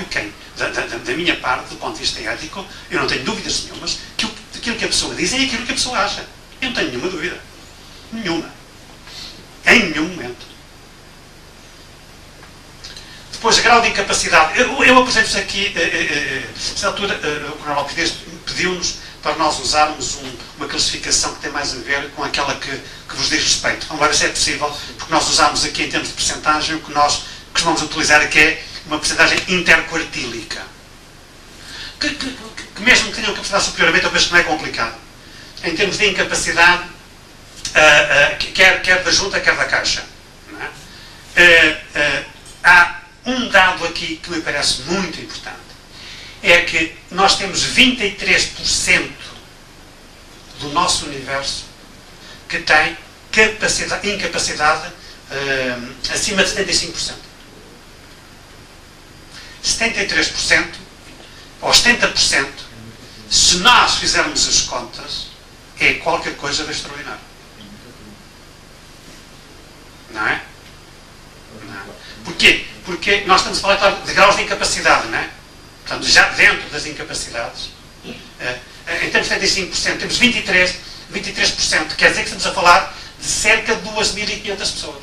óbvio que, da minha parte, do ponto de vista ético, eu não tenho dúvidas nenhumas que aquilo que a pessoa diz é aquilo que a pessoa acha. Eu não tenho nenhuma dúvida. Nenhuma. Em nenhum momento. Depois, grau de incapacidade. Eu apresento-vos aqui, nessa altura, o Coronel pediu-nos para nós usarmos uma classificação que tem mais a ver com aquela que vos diz respeito. Vamos ver se é possível, porque nós usamos aqui em termos de percentagem, o que nós costumamos utilizar aqui é uma percentagem interquartílica. Que mesmo que tenham capacidade superiormente, eu penso que não é complicado. Em termos de incapacidade, quer da junta, quer da caixa. Não é? Há um dado aqui que me parece muito importante. É que nós temos 23% do nosso universo que tem incapacidade acima de 75%. 73% ou 70%, se nós fizermos as contas, é qualquer coisa de extraordinário. Não é? Não. Porquê? Porque nós estamos a falar de graus de incapacidade, não é? Portanto, já dentro das incapacidades, em termos de 75%, temos 23%, quer dizer que estamos a falar de cerca de 2.500 pessoas.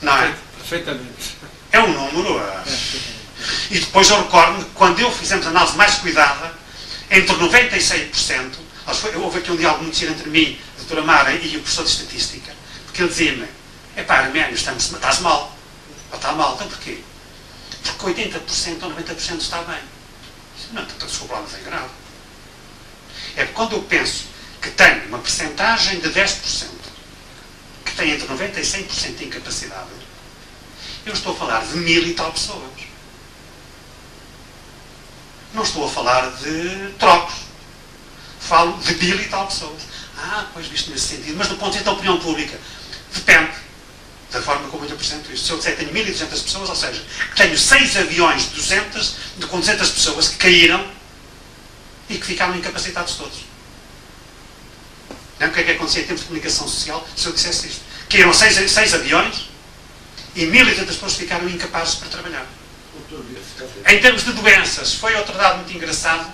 Não é? Perfeitamente. É um número. E depois eu recordo que quando eu fizemos a análise mais cuidada, entre 96%, houve aqui um diálogo muito giro entre mim, a doutora Mara e o professor de Estatística, porque ele dizia-me, Arménio, estás mal. Está mal, então porquê? Porque 80% ou 90% está bem. Não, então o seu problema é grave. É porque quando eu penso que tenho uma percentagem de 10% que tem entre 90% e 100% de incapacidade, eu estou a falar de 1000 e tal pessoas. Não estou a falar de trocos. Falo de 1000 e tal pessoas. Pois visto nesse sentido. Mas do ponto de vista da opinião pública, depende da forma como eu apresento isto. Se eu disser que tenho 1200 pessoas, ou seja, que tenho 6 aviões com 200 pessoas que caíram e que ficaram incapacitados todos. Não é? O que é que acontecia em termos de comunicação social se eu dissesse isto? Caíram 6 aviões e 1200 pessoas ficaram incapazes para trabalhar. Em termos de doenças, foi outro dado muito engraçado.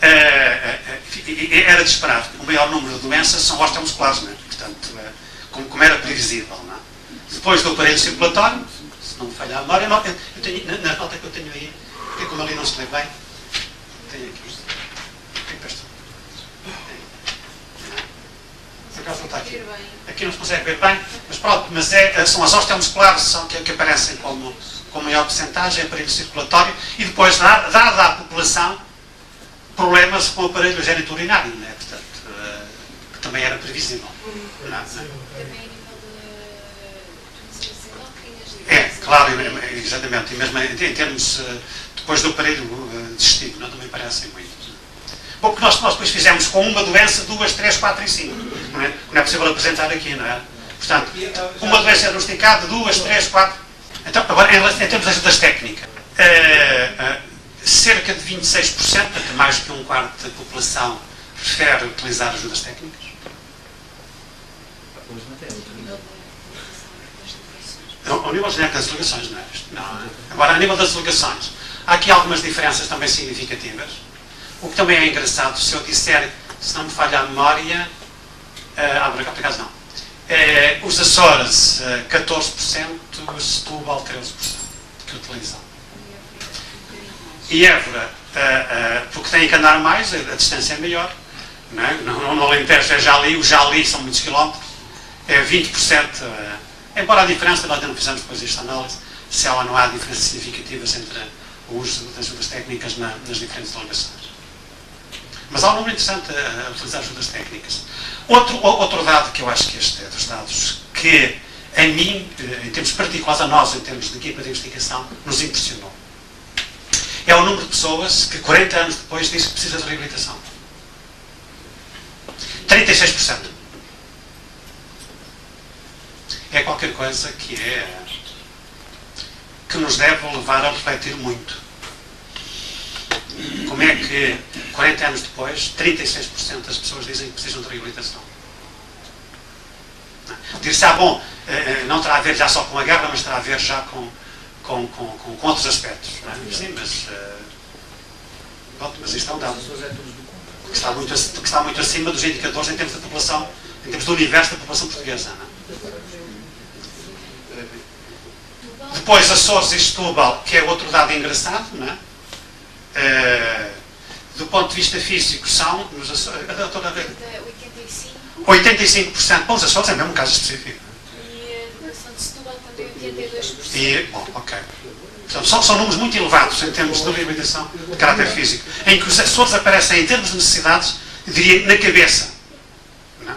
Era de esperar. O maior número de doenças são osteomusculares, não é? Portanto, como era previsível. Não é? Depois do aparelho circulatório, se não me falhar a memória, eu tenho, na nota que eu tenho aí, porque como ali não se lê bem, tenho aqui. Por acaso não está aqui. Aqui não se consegue ver bem, mas pronto, mas são as osteomusculares que aparecem com maior porcentagem, aparelho circulatório, e depois, dada a população, problemas com o aparelho geniturinário, não é? Portanto, que também era previsível. Claro, exatamente. E mesmo em termos, depois do aparelho digestivo, não, também parecem muito. Bom, o que nós depois fizemos com uma doença, 2, 3, 4 e 5. Não é possível apresentar aqui, não é? Portanto, uma doença diagnosticada, 2, 3, 4. Então, agora, em termos das técnicas, cerca de 26%, até mais que um quarto da população, prefere utilizar ajudas técnicas. Ao nível genérico das delegações, não é? Não. Agora, a nível das delegações, há aqui algumas diferenças também significativas. O que também é engraçado, se eu disser, se não me falha a memória, por acaso não. Os Açores, 14%, Setúbal, 13% que utilizam. E Évora, porque têm que andar mais, a distância é maior. Não é? No Alentejo é Jali, os Jali são muitos quilómetros, é 20%. Embora a diferença, nós ainda não fizemos depois esta análise, se ela não há diferenças significativas entre o uso das ajudas técnicas nas diferentes delegações. Mas há um número interessante a utilizar ajudas técnicas. Outro dado que eu acho que este é dos dados que, a mim, em termos particulares, a nós, em termos de equipa de investigação, nos impressionou. É o número de pessoas que 40 anos depois diz que precisa de reabilitação. 36%. É qualquer coisa que nos deve levar a refletir muito. Como é que, 40 anos depois, 36% das pessoas dizem que precisam de reabilitação? Dir-se, bom, não terá a ver já só com a guerra, mas terá a ver já com com outros aspectos. Não é? Sim, mas isto é um dado. Que está muito acima dos indicadores em termos da população, em termos do universo da população portuguesa. Não é? Depois, Açores e Setúbal, que é outro dado engraçado, não é? Do ponto de vista físico, são, nos Açores, 85%. Bom, os Açores é mesmo um caso específico. E a educação de Setúbal também 82%. Bom, ok. Portanto, são números muito elevados em termos de reabilitação de caráter físico, em que os Açores aparecem em termos de necessidades, eu diria, na cabeça, não é?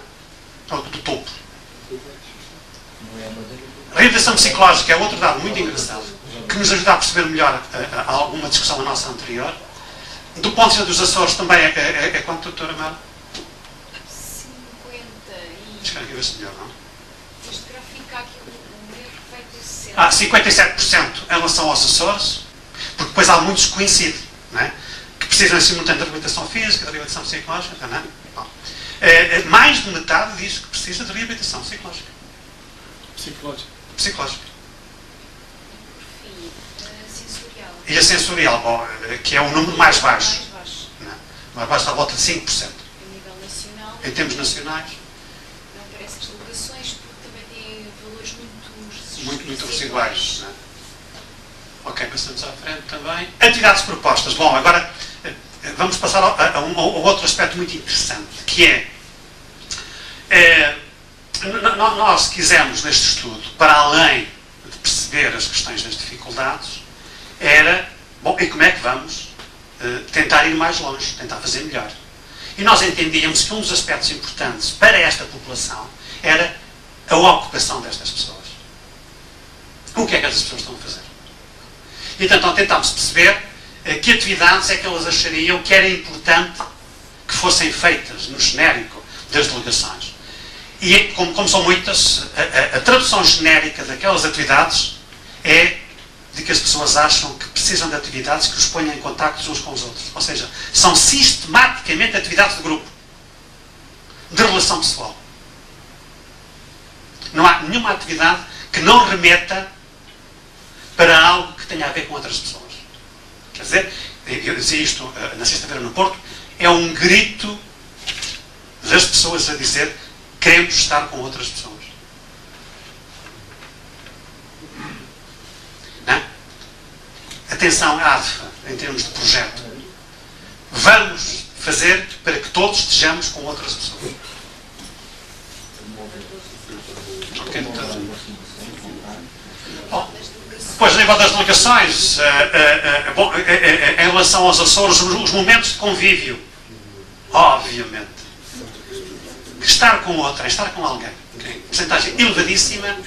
Ou do topo. A reabilitação psicológica é outro dado muito engraçado, que nos ajuda a perceber melhor alguma discussão da nossa anterior. Do ponto de vista dos Açores também é quanto, doutora Mara? 50 e... Deixa eu ver se melhor, não? Este gráfico aqui, o erro feito 60. 57% em relação aos Açores, porque depois há muitos que coincidem, não é? Que precisam simultaneamente de reabilitação física, de reabilitação psicológica, não é? Bom, mais de metade diz que precisa de reabilitação psicológica. Psicológica. Sensorial. E a sensorial, bom, que é o número mais baixo. Mais baixo. Não é? Mais baixo, à volta de 5%. A nível nacional. Em termos nacionais, Não aparecem as delegações, porque também têm valores muito residuais. Não é? Ok, passamos à frente também. Atividades propostas. Bom, agora vamos passar a outro aspecto muito interessante, que é nós quisemos neste estudo, para além de perceber as questões das dificuldades, era, bom, e como é que vamos tentar ir mais longe, tentar fazer melhor. E nós entendíamos que um dos aspectos importantes para esta população era a ocupação destas pessoas. O que é que estas pessoas estão a fazer? E então tentámos perceber que atividades é que elas achariam que era importante que fossem feitas no genérico das delegações. E como são muitas, a tradução genérica daquelas atividades é de que as pessoas acham que precisam de atividades que os ponham em contacto uns com os outros. Ou seja, são sistematicamente atividades de grupo, de relação pessoal. Não há nenhuma atividade que não remeta para algo que tenha a ver com outras pessoas. Quer dizer, eu dizia isto na sexta-feira no Porto, é um grito das pessoas a dizer: queremos estar com outras pessoas. Não? Atenção à ADFA, em termos de projeto. Vamos fazer para que todos estejamos com outras pessoas. Ok, então. Bom, depois, a nível das delegações, em relação aos Açores, os momentos de convívio, obviamente. Estar com outra, estar com alguém. Okay? Porcentagem elevadíssima.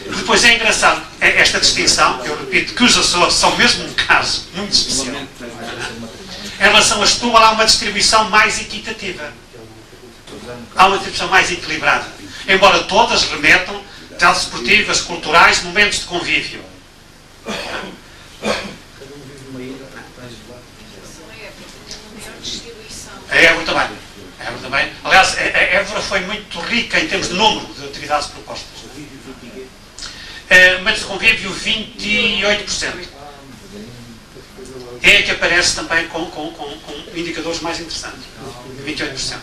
Depois é engraçado esta distinção, eu repito, que os Açores são mesmo um caso muito especial. Em relação a Setúbal, há uma distribuição mais equitativa. Há uma distribuição mais equilibrada. Embora todas remetam atividades esportivas, culturais, momentos de convívio. A Évora também. Aliás, a Évora foi muito rica em termos de número de atividades propostas. Momentos de convívio, 28%. É a que aparece também com indicadores mais interessantes. 28%.